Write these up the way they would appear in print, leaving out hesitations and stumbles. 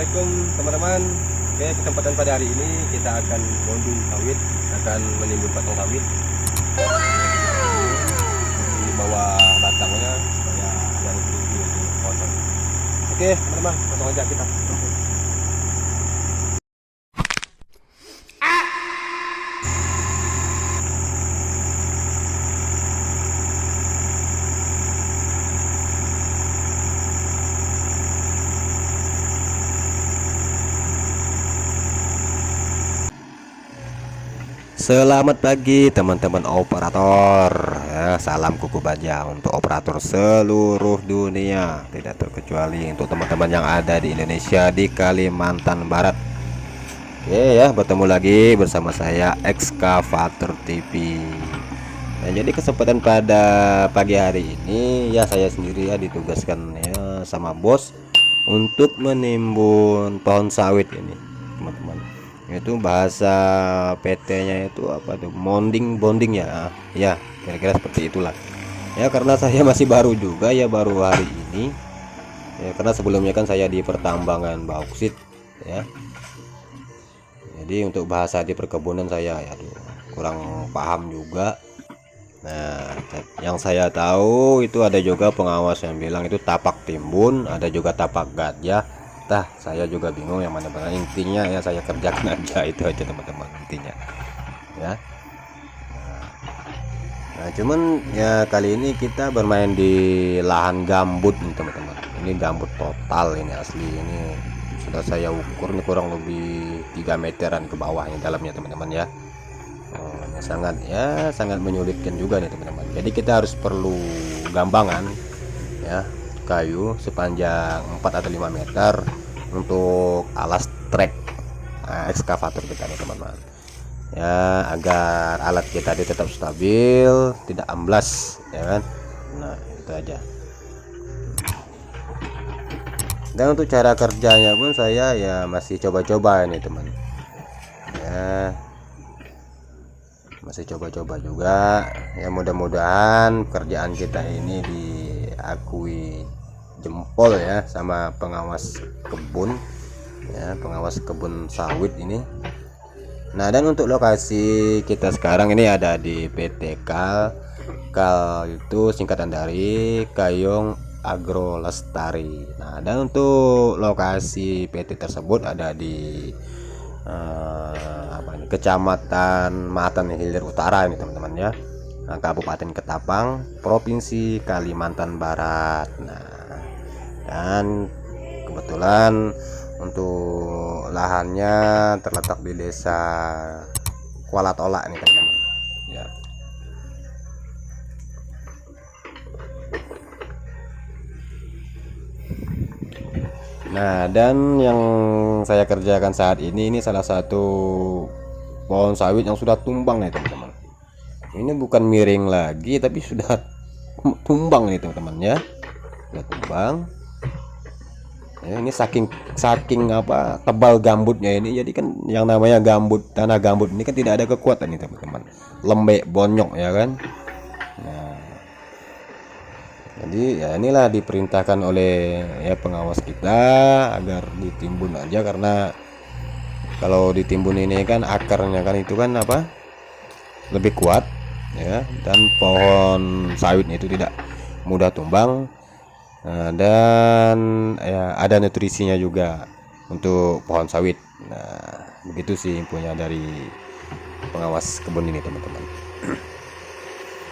Assalamualaikum teman-teman. Oke, kesempatan pada hari ini kita akan bonding sawit, akan menimbun batang sawit di bawah batangnya supaya ada nutrisi untuk pohon sawit. Oke teman-teman, langsung aja kita. Selamat pagi teman-teman operator ya, salam kuku baja untuk operator seluruh dunia, tidak terkecuali untuk teman-teman yang ada di Indonesia, di Kalimantan Barat. Oke ya, bertemu lagi bersama saya Excavator TV. Nah, jadi kesempatan pada pagi hari ini ya, saya sendiri ya ditugaskan ya sama bos untuk menimbun pohon sawit ini teman-teman. Itu bahasa PT-nya itu apa tuh, bonding ya, ya kira-kira seperti itulah ya. Karena saya masih baru juga ya, baru hari ini ya, karena sebelumnya kan saya di pertambangan bauksit ya. Jadi untuk bahasa di perkebunan saya ya kurang paham juga. Nah, yang saya tahu itu ada juga pengawas yang bilang itu tapak timbun, ada juga tapak gajah. Tah, saya juga bingung yang mana benar. Intinya ya saya kerjakan aja, itu aja teman-teman intinya ya. Nah, cuman ya kali ini kita bermain di lahan gambut nih teman-teman. Ini gambut total, ini asli, ini sudah saya ukur nih kurang lebih 3 meteran ke bawahnya dalamnya teman-teman ya. Sangat menyulitkan juga nih teman-teman. Jadi kita harus perlu gambangan ya, kayu sepanjang 4 atau 5 meter untuk alas trek ekskavator kita nih teman-teman ya, agar alat kita tetap stabil, tidak amblas ya kan. Nah, itu aja. Dan untuk cara kerjanya pun saya ya masih coba-coba ini teman ya, masih coba-coba juga ya. Mudah-mudahan pekerjaan kita ini diakui jempol ya sama pengawas kebun ya, pengawas kebun sawit ini. Nah, dan untuk lokasi kita sekarang ini ada di PT Kal. Kal itu singkatan dari Kayong Agro Lestari. Nah, dan untuk lokasi PT tersebut ada di Kecamatan Matan Hilir Utara ini teman-teman ya, Kabupaten Ketapang, Provinsi Kalimantan Barat. Nah, dan kebetulan untuk lahannya terletak di desa Kuala Tolak nih teman-teman ya. Nah, dan yang saya kerjakan saat ini salah satu pohon sawit yang sudah tumbang nih teman-teman. Ini bukan miring lagi tapi sudah tumbang nih teman-teman ya, sudah tumbang ya. Ini saking apa, tebal gambutnya ini. Jadi kan yang namanya gambut, tanah gambut ini kan tidak ada kekuatan nih teman-teman, lembek bonyok ya kan. Nah, jadi ya inilah diperintahkan oleh ya pengawas kita agar ditimbun aja, karena kalau ditimbun ini kan akarnya kan itu kan apa, lebih kuat ya, dan pohon sawitnya itu tidak mudah tumbang. Nah, dan ya ada nutrisinya juga untuk pohon sawit. Nah, begitu sih infonya dari pengawas kebun ini teman-teman.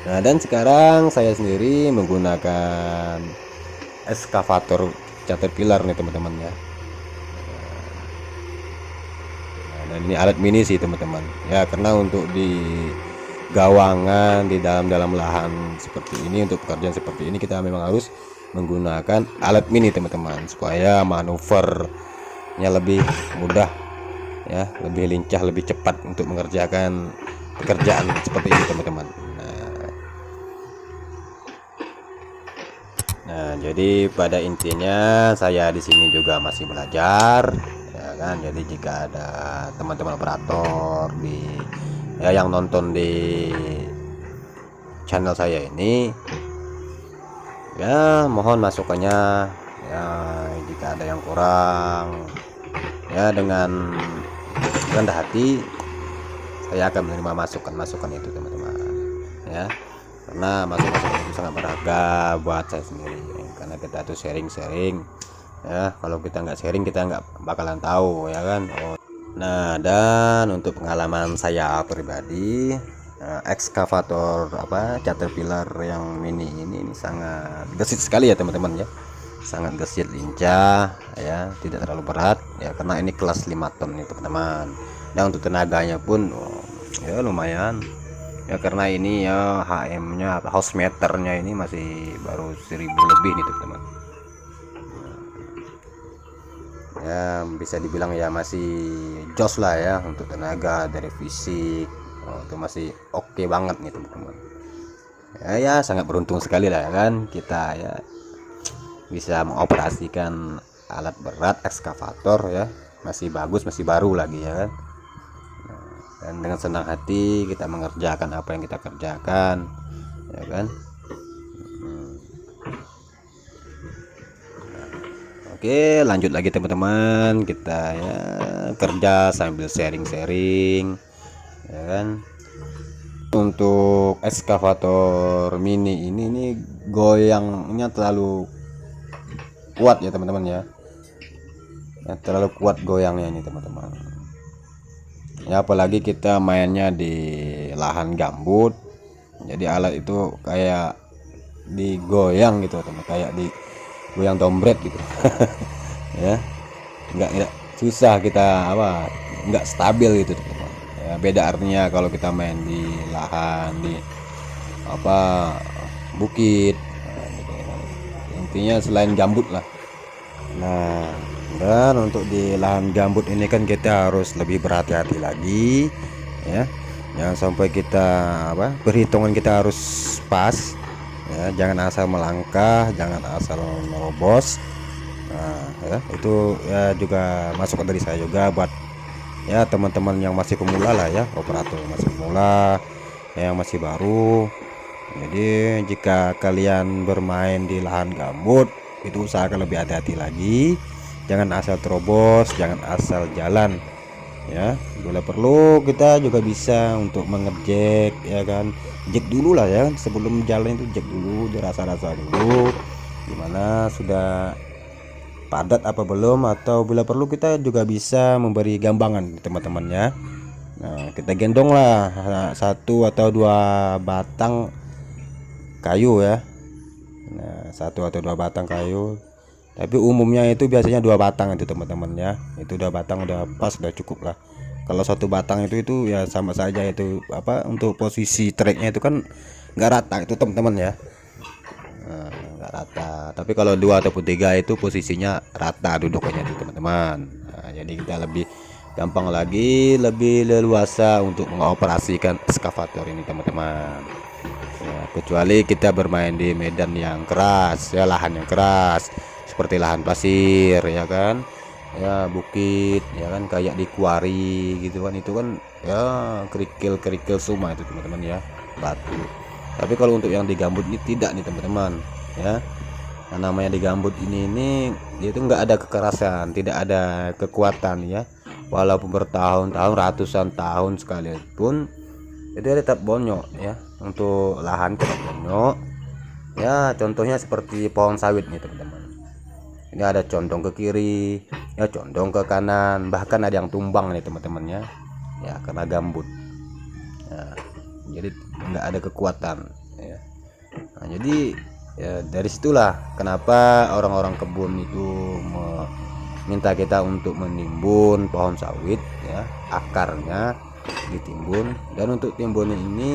Nah, dan sekarang saya sendiri menggunakan eskavator caterpillar nih teman-teman ya. Nah, dan ini alat mini sih teman-teman ya, karena untuk di gawangan di dalam lahan seperti ini, untuk pekerjaan seperti ini kita memang harus menggunakan alat mini teman-teman, supaya manuvernya lebih mudah ya, lebih lincah, lebih cepat untuk mengerjakan pekerjaan seperti ini teman-teman. Nah, jadi pada intinya saya di sini juga masih belajar ya kan. Jadi jika ada teman-teman operator yang nonton di channel saya ini ya, mohon masukannya ya. Jika ada yang kurang Ya, dengan rendah hati saya akan menerima masukan-masukan itu teman-teman ya, karena masukan itu sangat berharga buat saya sendiri, karena kita tuh sharing-sharing ya. Kalau kita nggak sharing kita nggak bakalan tahu ya kan. Nah, dan untuk pengalaman saya pribadi, ekskavator Caterpillar yang mini ini sangat gesit sekali ya teman-teman ya, sangat gesit, lincah ya, tidak terlalu berat ya, karena ini kelas 5 ton nih teman-teman. Dan untuk tenaganya pun ya lumayan ya, karena ini ya HM-nya atau house meternya ini masih baru 1000 lebih nih teman-teman ya, bisa dibilang ya masih jos lah ya untuk tenaga dari fisik. Itu masih oke banget nih teman-teman ya, sangat beruntung sekali lah ya kan kita ya bisa mengoperasikan alat berat ekskavator ya, masih bagus, masih baru lagi ya kan. Dan dengan senang hati kita mengerjakan apa yang kita kerjakan ya kan. Oke, lanjut lagi teman-teman, kita ya kerja sambil sharing-sharing ya kan. Untuk ekskavator mini ini goyangnya terlalu kuat ya teman-teman ya, terlalu kuat goyangnya ini teman-teman ya, apalagi kita mainnya di lahan gambut, jadi alat itu kayak digoyang gitu teman, kayak digoyang dompet gitu ya, nggak susah kita nggak stabil gitu teman ya. Beda artinya kalau kita main di lahan di bukit, nah, gitu ya. Intinya selain gambut lah. Nah, dan untuk di lahan gambut ini kan kita harus lebih berhati-hati lagi ya, jangan sampai kita perhitungan kita harus pas ya, jangan asal melangkah, jangan asal merobos. Nah ya, itu ya juga masukan dari saya juga buat ya teman-teman yang masih pemula lah ya, operator masih pemula yang masih baru. Jadi jika kalian bermain di lahan gambut itu usahakan lebih hati-hati lagi, jangan asal terobos, jangan asal jalan ya. Bila perlu kita juga bisa untuk mengejek ya kan, jek dulu lah ya sebelum jalan, itu jek dulu, dirasa-rasa dulu gimana sudah padat apa belum, atau bila perlu kita juga bisa memberi gambangan teman-teman ya. Nah, kita gendong lah satu atau dua batang kayu ya. Nah, satu atau dua batang kayu, tapi umumnya itu biasanya dua batang itu teman-teman ya, itu dua batang udah pas, udah cukup lah. Kalau satu batang itu ya sama saja itu untuk posisi treknya itu kan nggak rata itu teman-teman ya. Nah, nggak rata, tapi kalau dua ataupun tiga itu posisinya rata duduknya itu teman-teman. Nah, jadi kita lebih gampang lagi, lebih leluasa untuk mengoperasikan ekskavator ini teman-teman ya, kecuali kita bermain di medan yang keras ya, lahan yang keras seperti lahan pasir ya kan ya, bukit ya kan, kayak di kuari gitu kan, itu kan ya kerikil-kerikil semua itu teman-teman ya, batu. Tapi kalau untuk yang di gambut ini tidak nih teman-teman ya. Nah, namanya di gambut ini dia itu nggak ada kekerasan, tidak ada kekuatan ya, walaupun bertahun-tahun, ratusan tahun sekalipun itu dia tetap bonyok ya. Untuk lahan tetap bonyok ya, contohnya seperti pohon sawit nih teman-teman, ini ada condong ke kiri ya, condong ke kanan, bahkan ada yang tumbang nih teman-teman ya, karena gambut ya, jadi nggak ada kekuatan ya. Nah, jadi ya dari situlah kenapa orang-orang kebun itu minta kita untuk menimbun pohon sawit ya, akarnya ditimbun. Dan untuk timbun ini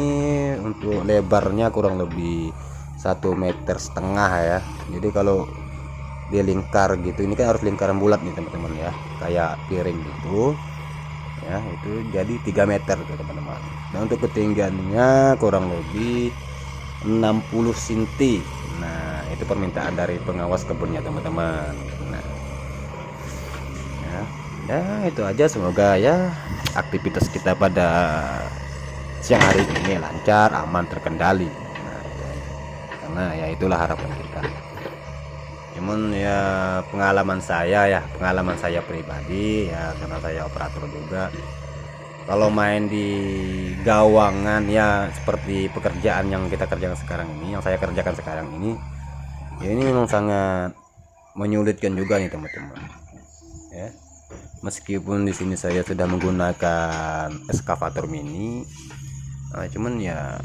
untuk lebarnya kurang lebih 1,5 meter ya. Jadi kalau dia lingkar gitu, ini kan harus lingkaran bulat nih teman-teman ya, kayak piring gitu ya, itu jadi 3 meter tuh teman-teman. Nah, untuk ketinggiannya kurang lebih 60 cm. Nah, itu permintaan dari pengawas kebunnya teman-teman. Nah ya itu aja, semoga ya aktivitas kita pada siang hari ini lancar, aman, terkendali. Nah, ya, karena ya itulah harapan kita. Cuman ya pengalaman saya pribadi ya, karena saya operator juga. Kalau main di gawangan ya seperti pekerjaan yang kita kerjakan sekarang ini, yang saya kerjakan sekarang ini, ya ini memang sangat menyulitkan juga nih teman-teman. Ya, meskipun di sini saya sudah menggunakan eskavator mini, cuman ya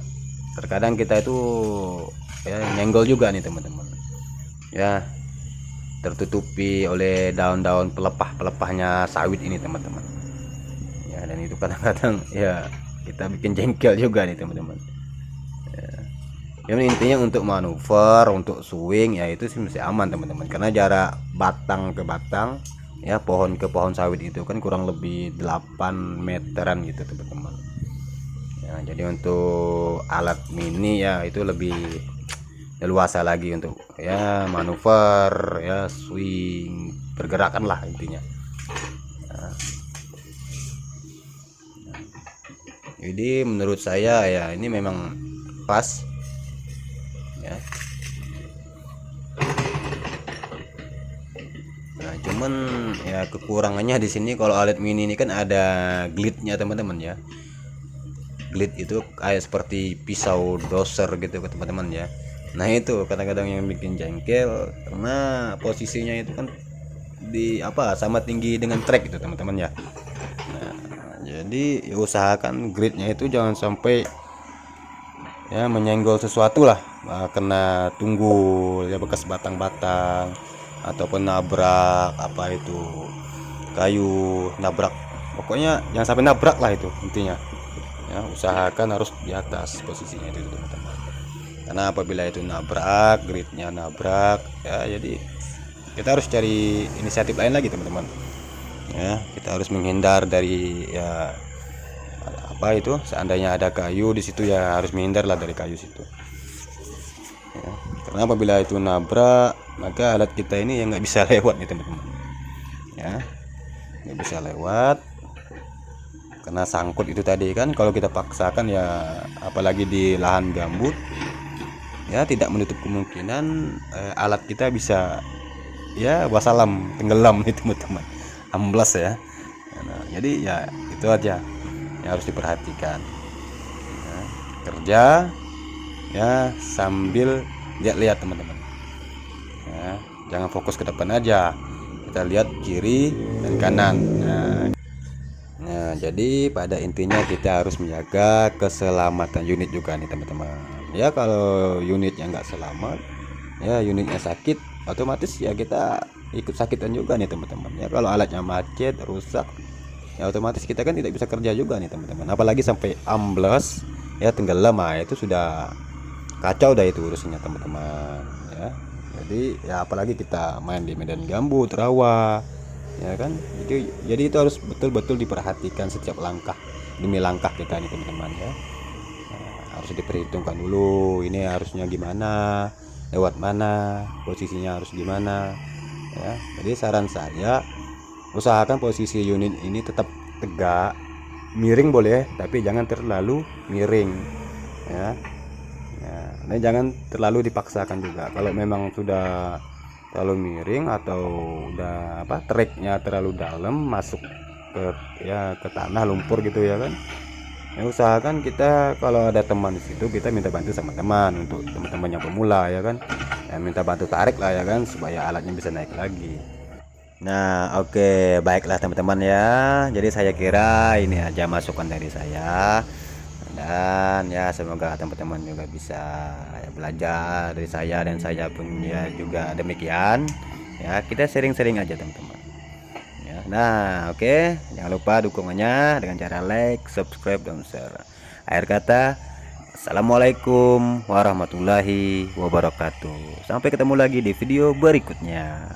terkadang kita itu ya nyenggol juga nih teman-teman. Ya, tertutupi oleh daun-daun pelepahnya sawit ini teman-teman. Ya, dan itu kadang-kadang ya kita bikin jengkel juga nih teman-teman. Ya, intinya untuk manuver, untuk swing ya itu sih masih aman teman-teman, karena jarak batang ke batang ya, pohon ke pohon sawit itu kan kurang lebih 8 meteran gitu teman-teman. Ya, jadi untuk alat mini ya itu lebih leluasa lagi untuk ya manuver, ya swing, pergerakan lah intinya. Nah, jadi menurut saya ya ini memang pas ya. Nah, cuman ya kekurangannya di sini kalau alat mini ini kan ada glitnya teman-teman ya. Glit itu kayak seperti pisau doser gitu ke teman-teman ya. Nah itu kadang-kadang yang bikin jengkel, karena posisinya itu kan di apa sama tinggi dengan trek itu teman-teman ya. Nah, jadi ya usahakan gridnya itu jangan sampai ya menyenggol sesuatu lah, kena tunggul ya, bekas batang-batang ataupun nabrak apa itu kayu, nabrak, pokoknya jangan sampai nabrak lah itu intinya ya. Usahakan harus di atas posisinya itu teman-teman, karena apabila itu nabrak, gridnya nabrak ya, jadi kita harus cari inisiatif lain lagi teman-teman ya. Kita harus menghindar dari ya apa itu, seandainya ada kayu di situ ya harus menghindar lah dari kayu situ ya. Karena apabila itu nabrak, maka alat kita ini ya nggak bisa lewat nih teman-teman ya, nggak bisa lewat karena sangkut itu tadi kan. Kalau kita paksakan ya, apalagi di lahan gambut ya, tidak menutup kemungkinan alat kita bisa ya wassalam, tenggelam nih teman-teman, amblas ya. Nah, jadi ya itu aja yang harus diperhatikan ya, kerja ya sambil lihat-lihat teman-teman ya, jangan fokus ke depan aja, kita lihat kiri dan kanan. Nah, jadi pada intinya kita harus menjaga keselamatan unit juga nih teman-teman ya. Kalau unitnya nggak selamat ya, unitnya sakit, otomatis ya kita ikut sakitan juga nih teman-teman ya. Kalau alatnya macet, rusak ya, otomatis kita kan tidak bisa kerja juga nih teman-teman, apalagi sampai amblas ya, tenggelam, itu sudah kacau dah itu urusannya teman-teman ya. Jadi ya apalagi kita main di medan gambut, rawa ya kan. Jadi itu harus betul-betul diperhatikan setiap langkah demi langkah kita nih teman-teman ya. Nah, harus diperhitungkan dulu ini harusnya gimana, lewat mana, posisinya harus gimana ya. Jadi saran saya, usahakan posisi unit ini tetap tegak, miring boleh tapi jangan terlalu miring ya. Nah, jangan terlalu dipaksakan juga. Kalau memang sudah terlalu miring atau udah apa, treknya terlalu dalam masuk ke ya ke tanah lumpur gitu ya kan, ya usahakan kita kalau ada teman di situ kita minta bantu sama teman. Untuk teman-teman yang pemula ya kan, ya minta bantu tarik lah ya kan, supaya alatnya bisa naik lagi. Nah, oke, baiklah teman-teman ya. Jadi saya kira ini aja masukan dari saya. Dan ya semoga teman-teman juga bisa ya belajar dari saya, dan saya pun ya juga demikian. Ya, kita sharing-sharing aja teman-teman. Ya, nah, oke, jangan lupa dukungannya dengan cara like, subscribe, dan share. Akhir kata, assalamualaikum warahmatullahi wabarakatuh. Sampai ketemu lagi di video berikutnya.